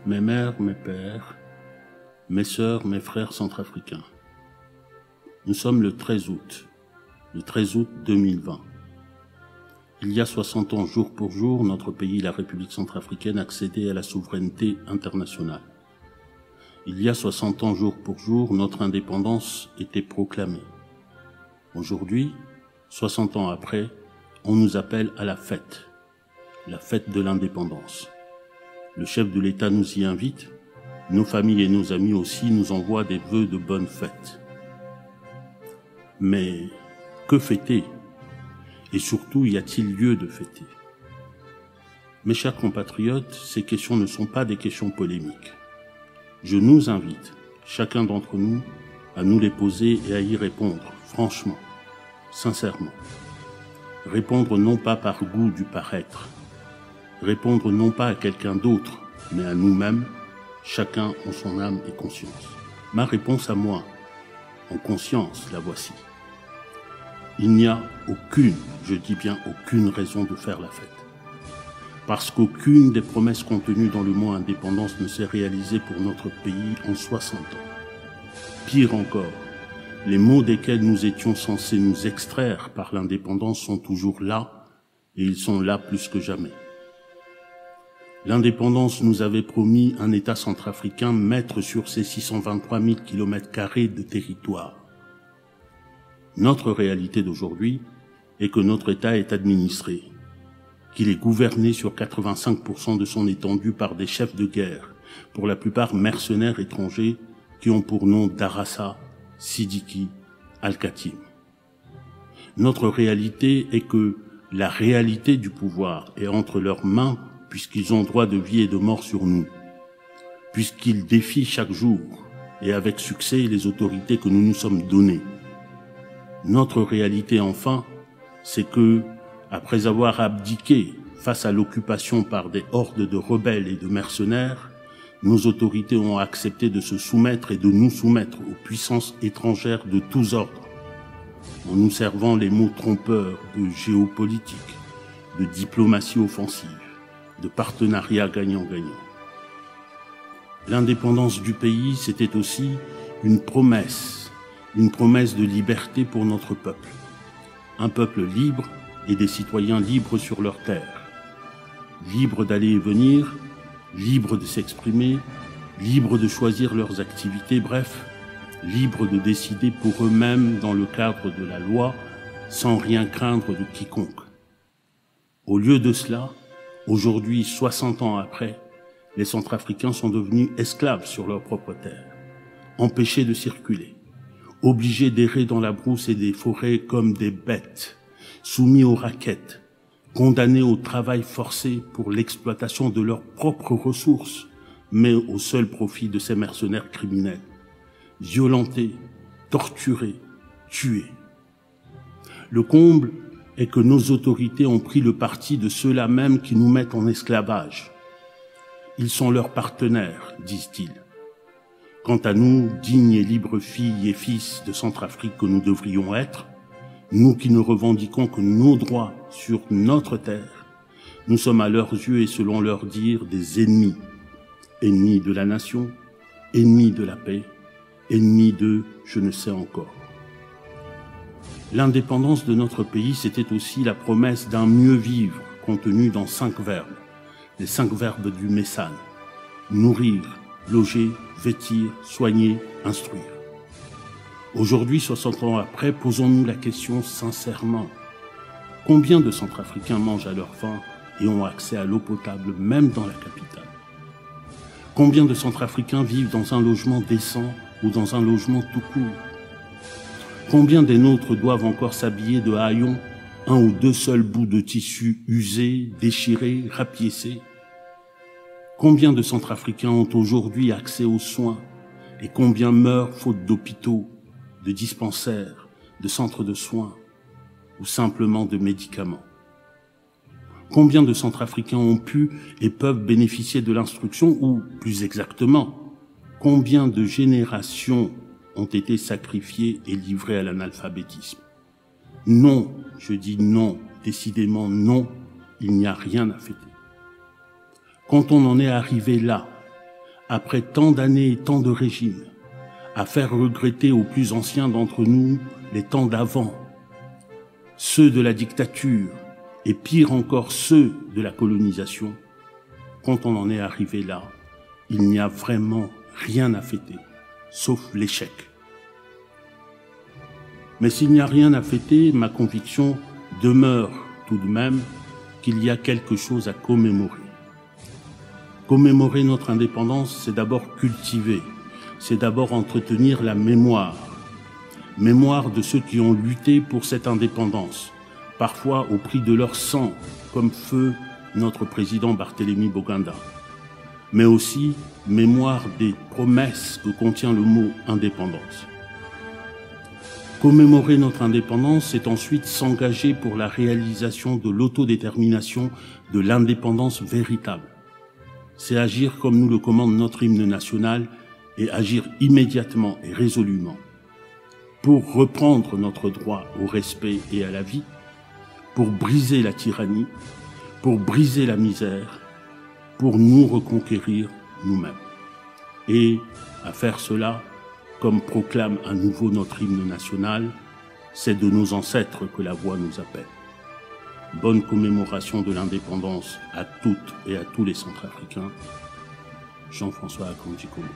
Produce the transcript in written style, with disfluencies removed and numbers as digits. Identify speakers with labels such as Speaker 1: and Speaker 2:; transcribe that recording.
Speaker 1: mes mères, mes pères, mes sœurs, mes frères centrafricains. Nous sommes le 13 août 2020. Il y a 60 ans, jour pour jour, notre pays, la République centrafricaine, accédait à la souveraineté internationale. Il y a 60 ans, jour pour jour, notre indépendance était proclamée. Aujourd'hui, 60 ans après, on nous appelle à la fête de l'indépendance. Le chef de l'État nous y invite, nos familles et nos amis aussi nous envoient des vœux de bonne fête. Mais que fêter? Et surtout, y a-t-il lieu de fêter? Mes chers compatriotes, ces questions ne sont pas des questions polémiques. Je nous invite, chacun d'entre nous, à nous les poser et à y répondre, franchement, sincèrement. Répondre non pas par goût du paraître, répondre non pas à quelqu'un d'autre, mais à nous-mêmes, chacun en son âme et conscience. Ma réponse à moi, en conscience, la voici. Il n'y a aucune, je dis bien aucune raison de faire la fête. Parce qu'aucune des promesses contenues dans le mot indépendance ne s'est réalisée pour notre pays en 60 ans. Pire encore, les mots desquels nous étions censés nous extraire par l'indépendance sont toujours là, et ils sont là plus que jamais. L'indépendance nous avait promis un État centrafricain maître sur ses 623 000 km² de territoire. Notre réalité d'aujourd'hui est que notre État est administré, qu'il est gouverné sur 85% de son étendue par des chefs de guerre, pour la plupart mercenaires étrangers qui ont pour nom Darassa, Sidiki, Al-Khatim. Notre réalité est que la réalité du pouvoir est entre leurs mains puisqu'ils ont droit de vie et de mort sur nous, puisqu'ils défient chaque jour et avec succès les autorités que nous nous sommes données. Notre réalité, enfin, c'est que, après avoir abdiqué face à l'occupation par des hordes de rebelles et de mercenaires, nos autorités ont accepté de se soumettre et de nous soumettre aux puissances étrangères de tous ordres, en nous servant les mots trompeurs de géopolitique, de diplomatie offensive, de partenariat gagnant-gagnant. L'indépendance du pays, c'était aussi une promesse de liberté pour notre peuple. Un peuple libre et des citoyens libres sur leur terre. Libres d'aller et venir, libres de s'exprimer, libres de choisir leurs activités, bref, libres de décider pour eux-mêmes dans le cadre de la loi, sans rien craindre de quiconque. Au lieu de cela, aujourd'hui, 60 ans après, les Centrafricains sont devenus esclaves sur leur propre terre, empêchés de circuler, obligés d'errer dans la brousse et des forêts comme des bêtes, soumis aux raquettes, condamnés au travail forcé pour l'exploitation de leurs propres ressources, mais au seul profit de ces mercenaires criminels, violentés, torturés, tués. Le comble est que nos autorités ont pris le parti de ceux-là même qui nous mettent en esclavage. Ils sont leurs partenaires, disent-ils. Quant à nous, dignes et libres filles et fils de Centrafrique que nous devrions être, nous qui ne revendiquons que nos droits sur notre terre, nous sommes à leurs yeux et selon leur dire des ennemis. Ennemis de la nation, ennemis de la paix, ennemis de je ne sais encore. L'indépendance de notre pays, c'était aussi la promesse d'un mieux vivre contenu dans 5 verbes, les 5 verbes du Messane. Nourrir, loger, vêtir, soigner, instruire. Aujourd'hui, 60 ans après, posons-nous la question sincèrement. Combien de Centrafricains mangent à leur faim et ont accès à l'eau potable, même dans la capitale? Combien de Centrafricains vivent dans un logement décent ou dans un logement tout court? Combien des nôtres doivent encore s'habiller de haillons, 1 ou 2 seuls bouts de tissu usés, déchirés, rapiécés? Combien de Centrafricains ont aujourd'hui accès aux soins et combien meurent faute d'hôpitaux, de dispensaires, de centres de soins ou simplement de médicaments? Combien de Centrafricains ont pu et peuvent bénéficier de l'instruction ou, plus exactement, combien de générations ont été sacrifiées et livrées à l'analphabétisme? Non, je dis non, décidément non, il n'y a rien à fêter. Quand on en est arrivé là, après tant d'années et tant de régimes, à faire regretter aux plus anciens d'entre nous les temps d'avant, ceux de la dictature et pire encore ceux de la colonisation, quand on en est arrivé là, il n'y a vraiment rien à fêter, sauf l'échec. Mais s'il n'y a rien à fêter, ma conviction demeure tout de même qu'il y a quelque chose à commémorer. Commémorer notre indépendance, c'est d'abord cultiver, c'est d'abord entretenir la mémoire. Mémoire de ceux qui ont lutté pour cette indépendance, parfois au prix de leur sang, comme feu notre président Barthélemy Boganda. Mais aussi mémoire des promesses que contient le mot indépendance. Commémorer notre indépendance, c'est ensuite s'engager pour la réalisation de l'autodétermination, de l'indépendance véritable. C'est agir comme nous le commande notre hymne national et agir immédiatement et résolument pour reprendre notre droit au respect et à la vie, pour briser la tyrannie, pour briser la misère, pour nous reconquérir nous-mêmes. Et à faire cela, comme proclame à nouveau notre hymne national, c'est de nos ancêtres que la voix nous appelle. Bonne commémoration de l'indépendance à toutes et à tous les Centrafricains. Jean-François Akanji Kombo.